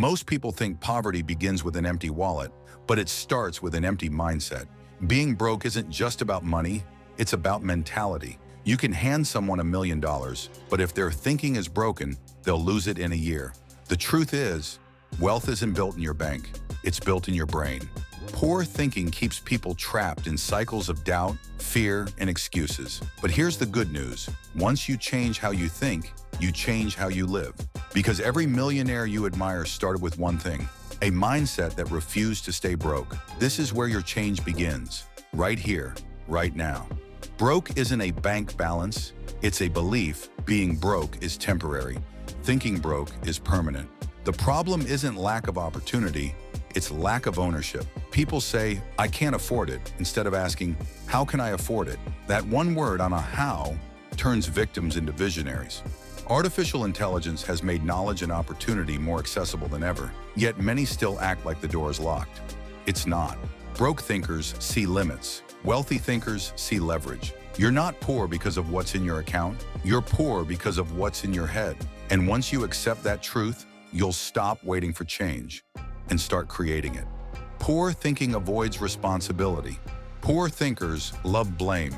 Most people think poverty begins with an empty wallet, but it starts with an empty mindset. Being broke isn't just about money, it's about mentality. You can hand someone $1 million, but if their thinking is broken, they'll lose it in a year. The truth is, wealth isn't built in your bank, it's built in your brain. Poor thinking keeps people trapped in cycles of doubt, fear, and excuses. But here's the good news. Once you change how you think, you change how you live. Because every millionaire you admire started with one thing, a mindset that refused to stay broke. This is where your change begins, right here, right now. Broke isn't a bank balance, it's a belief. Being broke is temporary. Thinking broke is permanent. The problem isn't lack of opportunity, it's lack of ownership. People say, I can't afford it, instead of asking, how can I afford it? That one word on a how turns victims into visionaries. Artificial intelligence has made knowledge and opportunity more accessible than ever, yet many still act like the door is locked. It's not. Broke thinkers see limits. Wealthy thinkers see leverage. You're not poor because of what's in your account. You're poor because of what's in your head. And once you accept that truth, you'll stop waiting for change and start creating it. Poor thinking avoids responsibility. Poor thinkers love blame.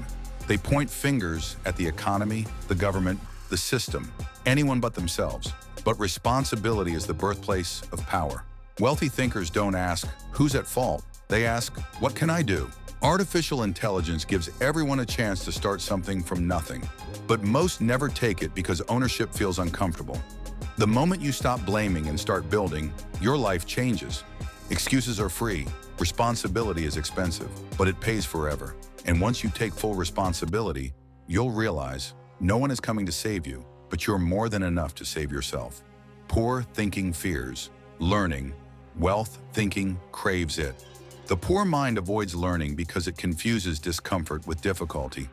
They point fingers at the economy, the government, the system, anyone but themselves. But responsibility is the birthplace of power. Wealthy thinkers don't ask, who's at fault? They ask, what can I do? Artificial intelligence gives everyone a chance to start something from nothing. But most never take it because ownership feels uncomfortable. The moment you stop blaming and start building, your life changes. Excuses are free. Responsibility is expensive, but it pays forever. And once you take full responsibility, you'll realize no one is coming to save you, but you're more than enough to save yourself. Poor thinking fears learning. Wealth thinking craves it. The poor mind avoids learning because it confuses discomfort with difficulty.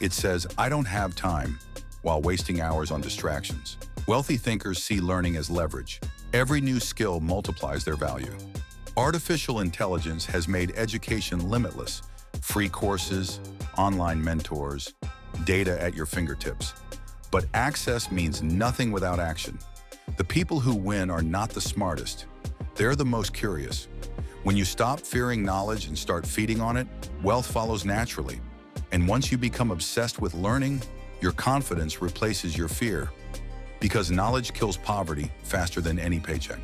It says, I don't have time, while wasting hours on distractions. Wealthy thinkers see learning as leverage. Every new skill multiplies their value. Artificial intelligence has made education limitless. Free courses, online mentors, data at your fingertips. But access means nothing without action. The people who win are not the smartest. They're the most curious. When you stop fearing knowledge and start feeding on it, wealth follows naturally. And once you become obsessed with learning, your confidence replaces your fear. Because knowledge kills poverty faster than any paycheck.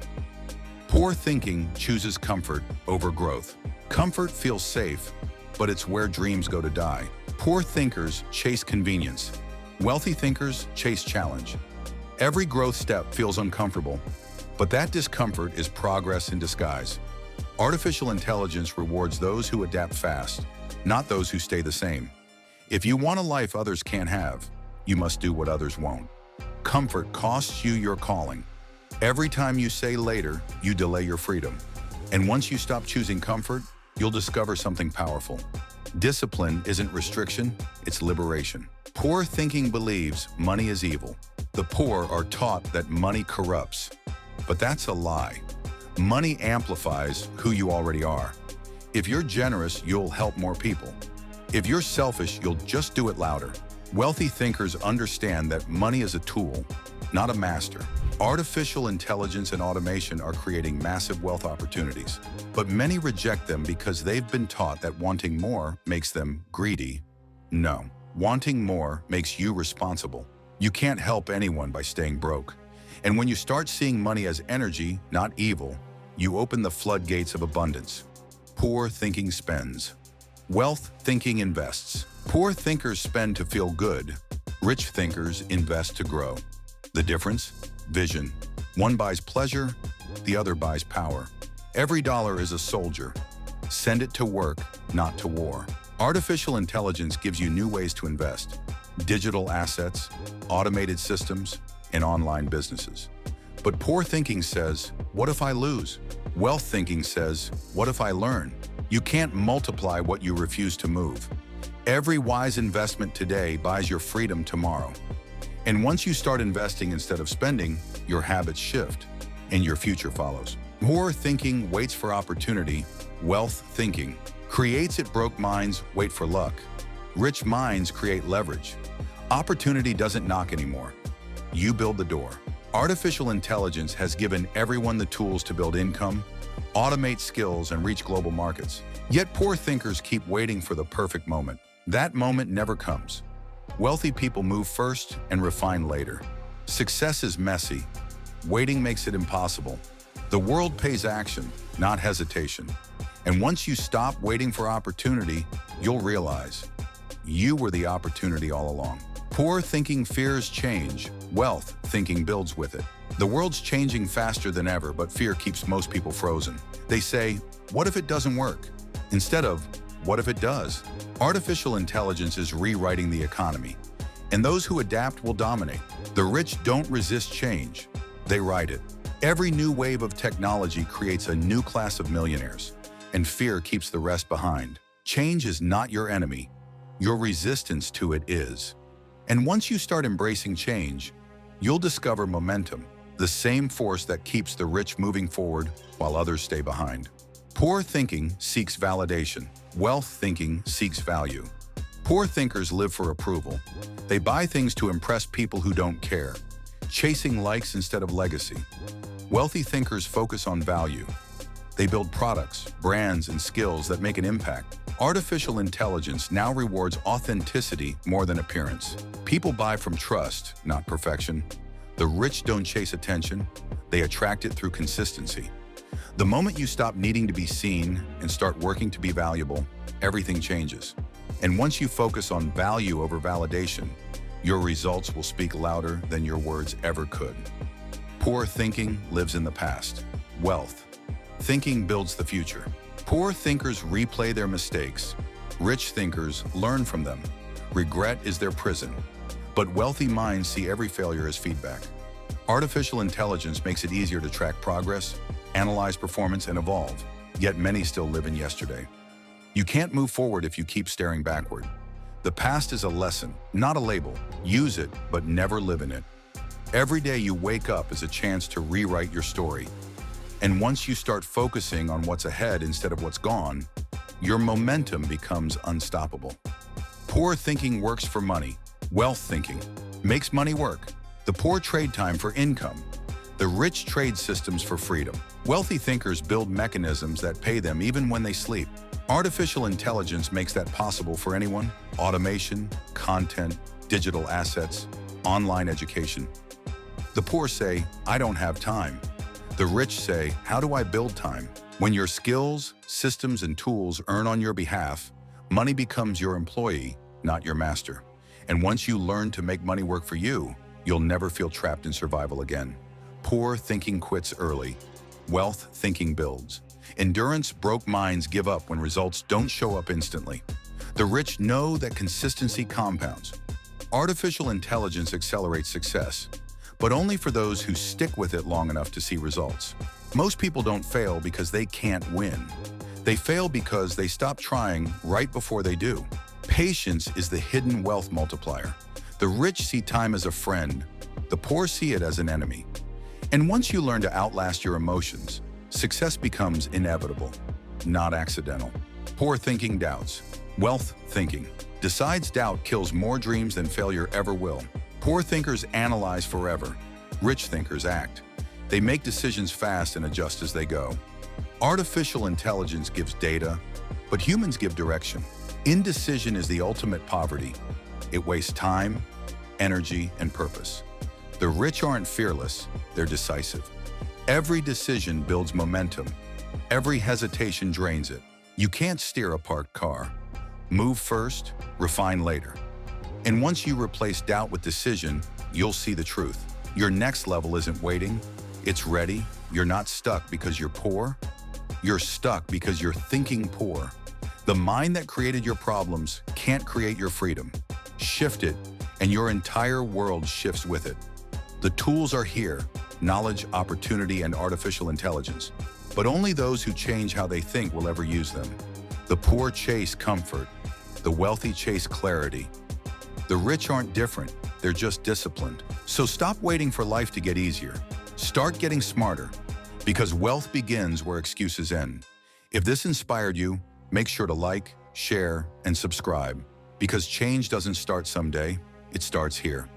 Poor thinking chooses comfort over growth. Comfort feels safe, but it's where dreams go to die. Poor thinkers chase convenience. Wealthy thinkers chase challenge. Every growth step feels uncomfortable, but that discomfort is progress in disguise. Artificial intelligence rewards those who adapt fast, not those who stay the same. If you want a life others can't have, you must do what others won't. Comfort costs you your calling. Every time you say later, you delay your freedom. And once you stop choosing comfort, you'll discover something powerful. Discipline isn't restriction, it's liberation. Poor thinking believes money is evil. The poor are taught that money corrupts. But that's a lie. Money amplifies who you already are. If you're generous, you'll help more people. If you're selfish, you'll just do it louder. Wealthy thinkers understand that money is a tool, not a master. Artificial intelligence and automation are creating massive wealth opportunities, but many reject them because they've been taught that wanting more makes them greedy. No, wanting more makes you responsible. You can't help anyone by staying broke. And when you start seeing money as energy, not evil, you open the floodgates of abundance. Poor thinking spends. Wealth thinking invests. Poor thinkers spend to feel good. Rich thinkers invest to grow. The difference? Vision. One buys pleasure, the other buys power. Every dollar is a soldier. Send it to work, not to war. Artificial intelligence gives you new ways to invest. Digital assets, automated systems, and online businesses. But poor thinking says, what if I lose? Wealth thinking says, what if I learn? You can't multiply what you refuse to move. Every wise investment today buys your freedom tomorrow. And once you start investing instead of spending, your habits shift, and your future follows. Poor thinking waits for opportunity. Wealth thinking creates it. Broke minds wait for luck. Rich minds create leverage. Opportunity doesn't knock anymore. You build the door. Artificial intelligence has given everyone the tools to build income, automate skills, and reach global markets. Yet poor thinkers keep waiting for the perfect moment. That moment never comes. Wealthy people move first and refine later. Success is messy. Waiting makes it impossible. The world pays action, not hesitation. And once you stop waiting for opportunity, you'll realize you were the opportunity all along. Poor thinking fears change. Wealth thinking builds with it. The world's changing faster than ever, but fear keeps most people frozen. They say, what if it doesn't work? Instead of, what if it does? Artificial intelligence is rewriting the economy, and those who adapt will dominate. The rich don't resist change, they ride it. Every new wave of technology creates a new class of millionaires, and fear keeps the rest behind. Change is not your enemy, your resistance to it is. And once you start embracing change, you'll discover momentum, the same force that keeps the rich moving forward while others stay behind. Poor thinking seeks validation. Wealth thinking seeks value. Poor thinkers live for approval. They buy things to impress people who don't care, chasing likes instead of legacy. Wealthy thinkers focus on value. They build products, brands, and skills that make an impact. Artificial intelligence now rewards authenticity more than appearance. People buy from trust, not perfection. The rich don't chase attention, they attract it through consistency. The moment you stop needing to be seen and start working to be valuable, everything changes. And once you focus on value over validation, your results will speak louder than your words ever could. Poor thinking lives in the past. Wealth thinking builds the future. Poor thinkers replay their mistakes. Rich thinkers learn from them. Regret is their prison. But wealthy minds see every failure as feedback. Artificial intelligence makes it easier to track progress, analyze performance, and evolve. Yet many still live in yesterday. You can't move forward if you keep staring backward. The past is a lesson, not a label. Use it, but never live in it. Every day you wake up is a chance to rewrite your story. And once you start focusing on what's ahead instead of what's gone, your momentum becomes unstoppable. Poor thinking works for money. Wealth thinking makes money work. The poor trade time for income. The rich trade systems for freedom. Wealthy thinkers build mechanisms that pay them even when they sleep. Artificial intelligence makes that possible for anyone. Automation, content, digital assets, online education. The poor say, I don't have time. The rich say, how do I build time? When your skills, systems, and tools earn on your behalf, money becomes your employee, not your master. And once you learn to make money work for you, you'll never feel trapped in survival again. Poor thinking quits early. Wealth thinking builds. Endurance broke minds give up when results don't show up instantly. The rich know that consistency compounds. Artificial intelligence accelerates success, but only for those who stick with it long enough to see results. Most people don't fail because they can't win. They fail because they stop trying right before they do. Patience is the hidden wealth multiplier. The rich see time as a friend. The poor see it as an enemy. And once you learn to outlast your emotions, success becomes inevitable, not accidental. Poor thinking doubts. Wealth thinking decides doubt kills more dreams than failure ever will. Poor thinkers analyze forever. Rich thinkers act. They make decisions fast and adjust as they go. Artificial intelligence gives data, but humans give direction. Indecision is the ultimate poverty. It wastes time, energy, and purpose. The rich aren't fearless, they're decisive. Every decision builds momentum. Every hesitation drains it. You can't steer a parked car. Move first, refine later. And once you replace doubt with decision, you'll see the truth. Your next level isn't waiting, it's ready. You're not stuck because you're poor. You're stuck because you're thinking poor. The mind that created your problems can't create your freedom. Shift it, and your entire world shifts with it. The tools are here: knowledge, opportunity, and artificial intelligence. But only those who change how they think will ever use them. The poor chase comfort. The wealthy chase clarity. The rich aren't different, they're just disciplined. So stop waiting for life to get easier. Start getting smarter, because wealth begins where excuses end. If this inspired you, make sure to like, share, and subscribe, because change doesn't start someday, it starts here.